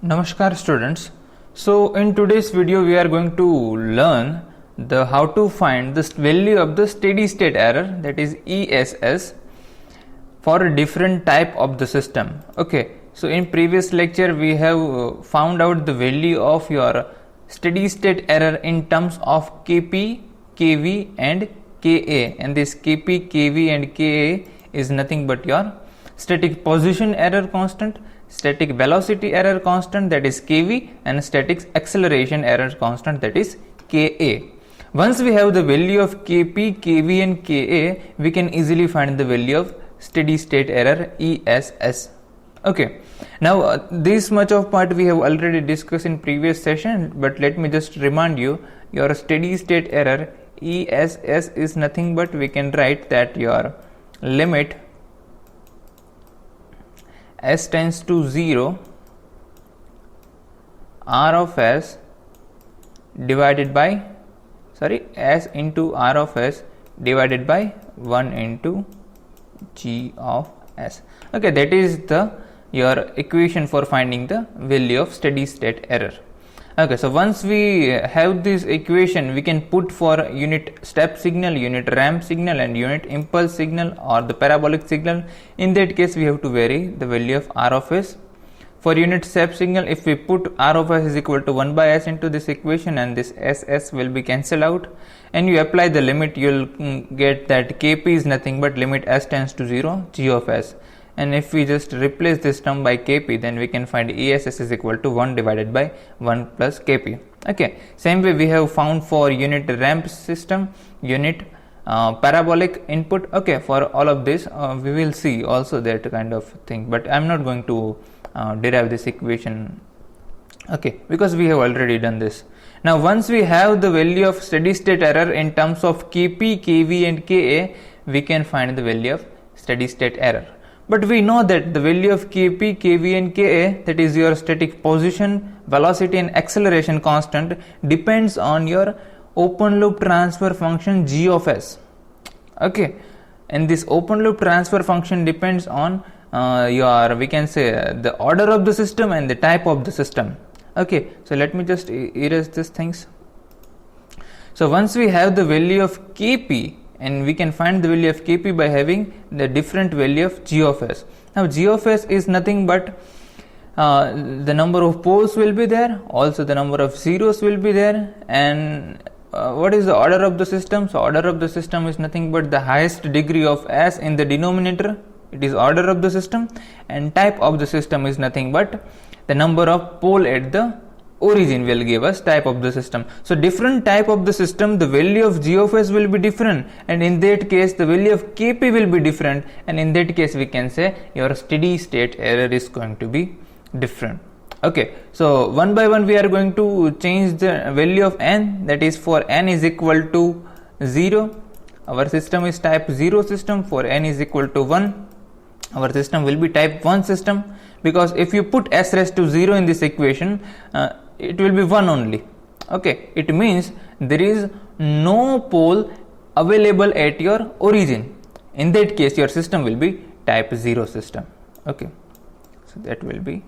Namaskar students. So in today's video we are going to learn the how to find the value of the steady state error, that is ESS, for a different type of the system. Okay, so in previous lecture we have found out the value of your steady state error in terms of Kp, Kv and Ka, and this Kp, Kv and Ka is nothing but your static position error constant, static velocity error constant, that is Kv, and static acceleration error constant, that is Ka. Once we have the value of Kp, Kv and Ka, we can easily find the value of steady state error ESS. Okay, now this much of part we have already discussed in previous session, but let me just remind you, your steady state error ESS is nothing but we can write that your limit s tends to 0 r of s divided by s into r of s divided by 1 into g of s. Okay, that is the your equation for finding the value of steady state error. Okay, so once we have this equation, we can put for unit step signal, unit ramp signal and unit impulse signal or the parabolic signal. In that case we have to vary the value of r of s. For unit step signal, if we put r of s is equal to 1 by s into this equation, and this ss will be cancelled out, and you apply the limit, you will get that Kp is nothing but limit s tends to 0 g of s. And if we just replace this term by Kp, then we can find ESS is equal to 1 divided by 1 plus Kp. Okay, same way we have found for unit ramp system, unit parabolic input. Okay, for all of this we will see also that kind of thing, but I am not going to derive this equation, okay, because we have already done this. Now once we have the value of steady state error in terms of Kp, Kv and Ka, we can find the value of steady state error. But we know that the value of Kp, Kv and Ka, that is your static position, velocity and acceleration constant, depends on your open loop transfer function g of s. Okay, and this open loop transfer function depends on your, we can say, the order of the system and the type of the system. Okay, so let me just erase these things. So once we have the value of Kp, and we can find the value of Kp by having the different value of g of s. Now g of s is nothing but the number of poles will be there, also the number of zeros will be there, and what is the order of the system? So order of the system is nothing but the highest degree of s in the denominator, it is order of the system, and type of the system is nothing but the number of pole at the origin will give us type of the system. So different type of the system, the value of g of s will be different, and in that case the value of Kp will be different, and in that case we can say your steady state error is going to be different. Okay, so one by one we are going to change the value of n, that is for n is equal to 0, our system is type 0 system. For n is equal to 1, our system will be type 1 system, because if you put s raised to 0 in this equation, it will be 1 only. Okay, it means there is no pole available at your origin. In that case your system will be type 0 system. Okay, so that will be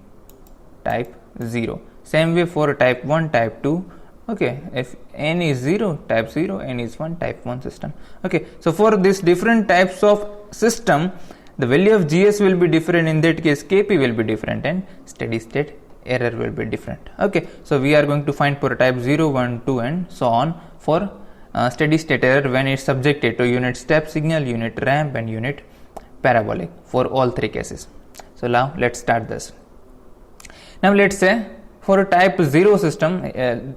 type 0. Same way for type 1, type 2. Okay, if n is 0, type 0, n is 1, type 1 system. Okay, so for these different types of system, the value of gs will be different. In that case Kp will be different and steady state error will be different. Okay, so we are going to find for type 0, 1, 2 and so on for steady state error when it is subjected to unit step signal, unit ramp and unit parabolic for all three cases. So now let's start this. Now let's say for a type 0 system,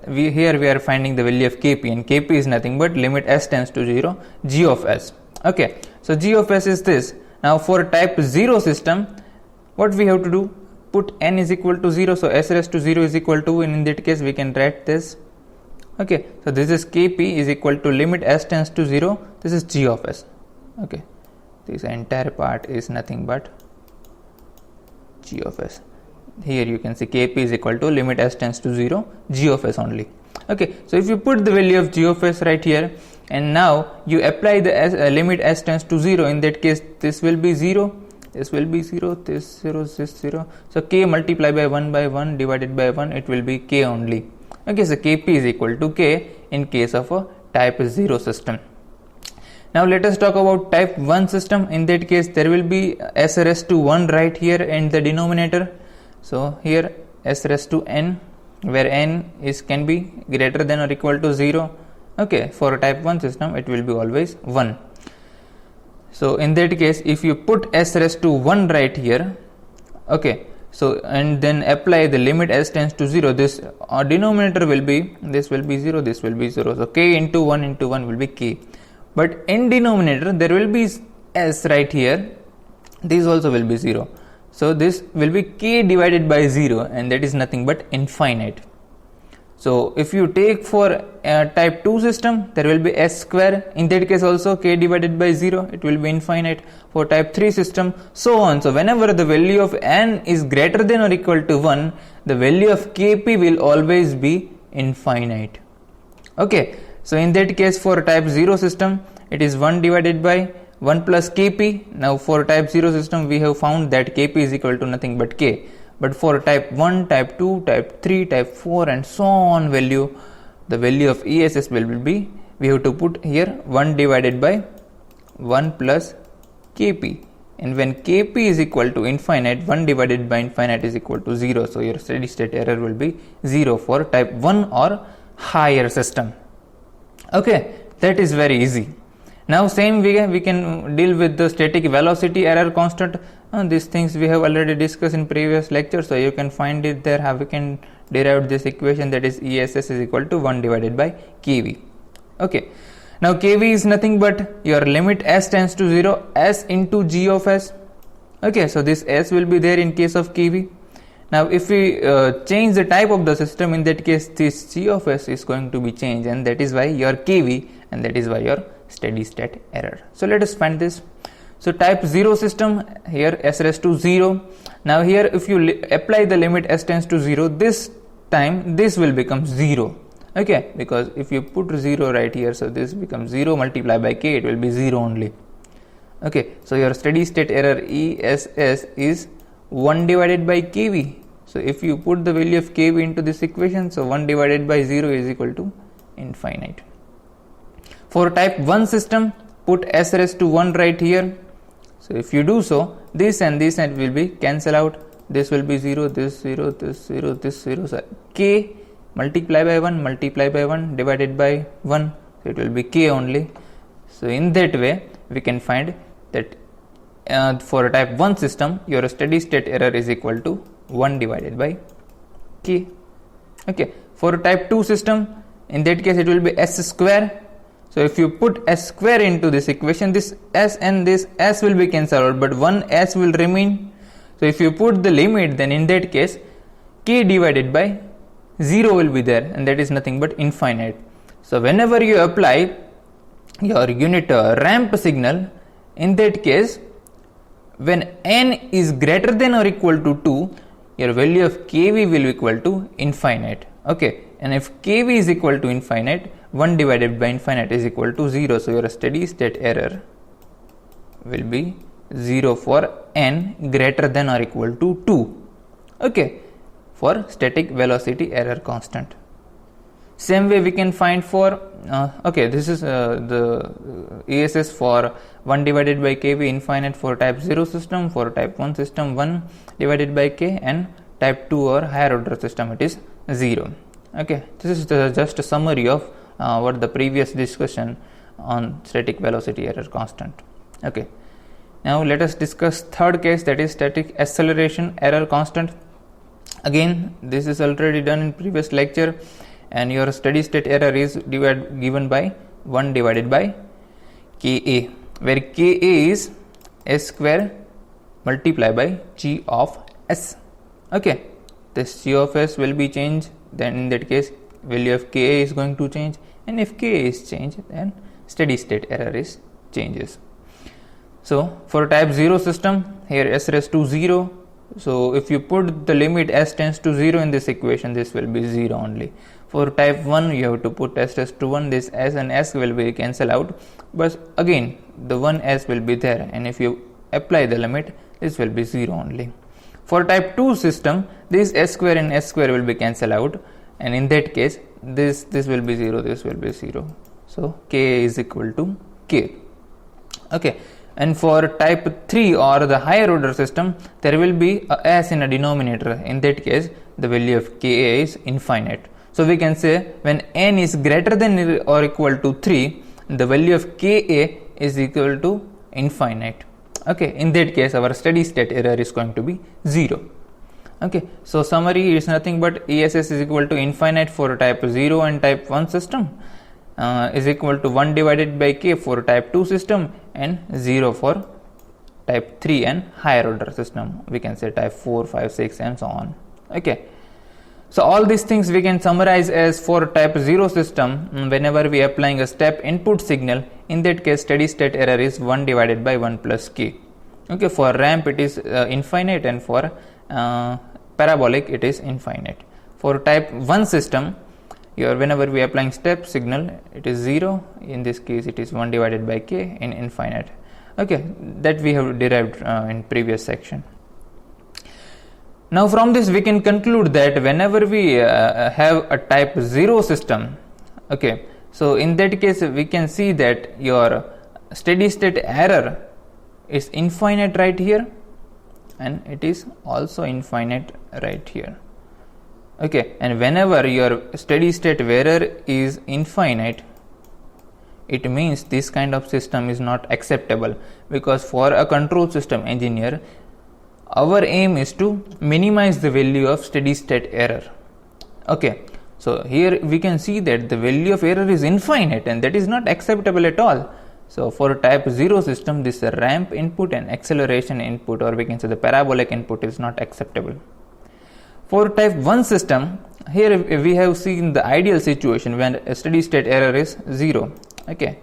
we are finding the value of Kp, and Kp is nothing but limit s tends to 0 g of s. Okay, so g of s is this. Now for type 0 system, what we have to do? Put n is equal to 0, so s raised to 0 is equal to, and in that case we can write this. Okay, so this is Kp is equal to limit s tends to 0, this is g of s. Okay, this entire part is nothing but g of s. Here you can see Kp is equal to limit s tends to 0 g of s only. Okay, so if you put the value of g of s right here, and now you apply the limit s tends to 0, in that case this will be 0, this will be 0, this 0, this 0. So k multiplied by 1 divided by 1, it will be k only. Okay, so Kp is equal to k in case of a type 0 system. Now let us talk about type 1 system. In that case, there will be s raised to 1 right here in the denominator. So here s raised to n, where n can be greater than or equal to 0. Okay, for a type 1 system, it will be always 1. So in that case, if you put s raised to 1 right here, okay, so and then apply the limit s tends to 0, this denominator will be, this will be 0, this will be 0. So k into 1 will be k. But in denominator, there will be s right here, this also will be 0. So this will be k divided by 0, and that is nothing but infinite. So if you take for a type 2 system, there will be s square. In that case also k divided by 0, it will be infinite. For type 3 system, so on. So whenever the value of n is greater than or equal to 1, the value of Kp will always be infinite. Okay, so in that case for type 0 system, it is 1 divided by 1 plus Kp. Now for type 0 system, we have found that Kp is equal to nothing but k. But for type 1, type 2, type 3, type 4 and so on value, the value of ESS will be, we have to put here 1 divided by 1 plus Kp. And when Kp is equal to infinite, 1 divided by infinite is equal to 0. So your steady state error will be 0 for type 1 or higher system. Okay, that is very easy. Now same way we can deal with the static velocity error constant. These things we have already discussed in previous lecture, so you can find it there, how we can derive this equation, that is ESS is equal to 1 divided by Kv. Okay, now Kv is nothing but your limit s tends to 0, s into g of s. Okay, so this s will be there in case of Kv. Now if we change the type of the system, in that case this g of s is going to be changed, and that is why your Kv, and that is why your steady state error. So let us find this. So type 0 system, here s raised to 0. Now here if you apply the limit s tends to 0, this time this will become 0. Okay, because if you put 0 right here, so this becomes 0 multiplied by k, it will be 0 only. Okay, so your steady state error ESS is 1 divided by Kv. So if you put the value of Kv into this equation, so 1 divided by 0 is equal to infinite. For type 1 system, put s raised to 1 right here. So if you do so, this and this and will be cancel out. This will be 0, this 0, this 0, this 0. So k multiply by 1 divided by 1. So it will be k only. So in that way, we can find that for a type 1 system, your steady state error is equal to 1 divided by k. Okay, for a type 2 system, in that case it will be s square. So if you put s square into this equation, this s and this s will be cancelled out, but one s will remain. So if you put the limit, then in that case k divided by 0 will be there, and that is nothing but infinite. So whenever you apply your unit ramp signal, in that case when n is greater than or equal to 2, your value of Kv will be equal to infinite. Okay, and if Kv is equal to infinite, 1 divided by infinite is equal to 0. So your steady state error will be 0 for n greater than or equal to 2. Okay, for static velocity error constant. Same way we can find for okay, this is the ESS for 1 divided by Kv infinite for type 0 system, for type 1 system 1 divided by k, and type 2 or higher order system it is 0. Okay, this is just a summary of what the previous discussion on static velocity error constant. Okay, now let us discuss third case, that is static acceleration error constant. Again, this is already done in previous lecture, and your steady state error is given by 1 divided by Ka, where Ka is s square multiplied by g of s. Okay, this g of s will be changed, then in that case value of Ka is going to change, and if Ka is changed, then steady state error is changes. So for type 0 system, here s raised to 0. So if you put the limit s tends to 0 in this equation, this will be 0 only. For type 1, you have to put s raised to 1, this s and s will be cancel out, but again the one s will be there, and if you apply the limit, this will be 0 only. For type 2 system, this s square and s square will be cancelled out, and in that case this will be 0, this will be 0. So Ka is equal to K. Okay, and for type 3 or the higher order system, there will be a s in a denominator. In that case, the value of Ka is infinite. So we can say when n is greater than or equal to 3, the value of Ka is equal to infinite. Okay, in that case our steady state error is going to be 0. Okay, so summary is nothing but ESS is equal to infinite for type 0 and type 1 system, is equal to 1 divided by K for type 2 system, and 0 for type 3 and higher order system. We can say type 4, 5, 6 and so on. Okay, so all these things we can summarize as for type 0 system, whenever we are applying a step input signal, in that case steady state error is 1 divided by 1 plus K. Okay, for ramp it is infinite, and for parabolic it is infinite. For type 1 system, whenever we are applying step signal, it is 0. In this case it is 1 divided by K in infinite. Okay, that we have derived in previous section. Now from this we can conclude that whenever we have a type 0 system, okay, so in that case we can see that your steady state error is infinite right here, and it is also infinite right here. Okay, and whenever your steady state error is infinite, it means this kind of system is not acceptable, because for a control system engineer, our aim is to minimize the value of steady state error. Okay, so here we can see that the value of error is infinite, and that is not acceptable at all. So for type 0 system, this ramp input and acceleration input, or we can say the parabolic input, is not acceptable. For type 1 system, here we have seen the ideal situation when a steady state error is 0. Okay,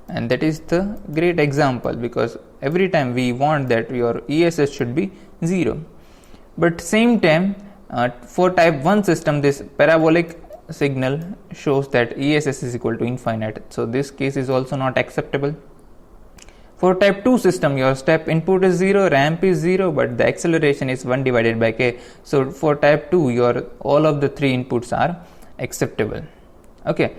and that is the great example, because every time we want that your ESS should be 0. But same time, for type 1 system, this parabolic signal shows that ESS is equal to infinite. So this case is also not acceptable. For type 2 system, your step input is 0, ramp is 0, but the acceleration is 1 divided by K. So for type 2, all of the 3 inputs are acceptable. Okay,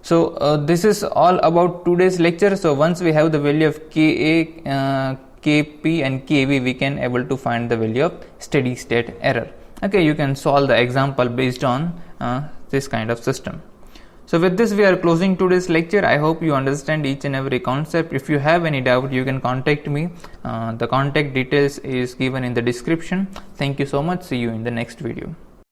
so this is all about today's lecture. So once we have the value of Ka, Kp and Kv, we can able to find the value of steady state error. Okay, you can solve the example based on this kind of system. So with this we are closing today's lecture. I hope you understand each and every concept. If you have any doubt, you can contact me. The contact details is given in the description. Thank you so much. See you in the next video.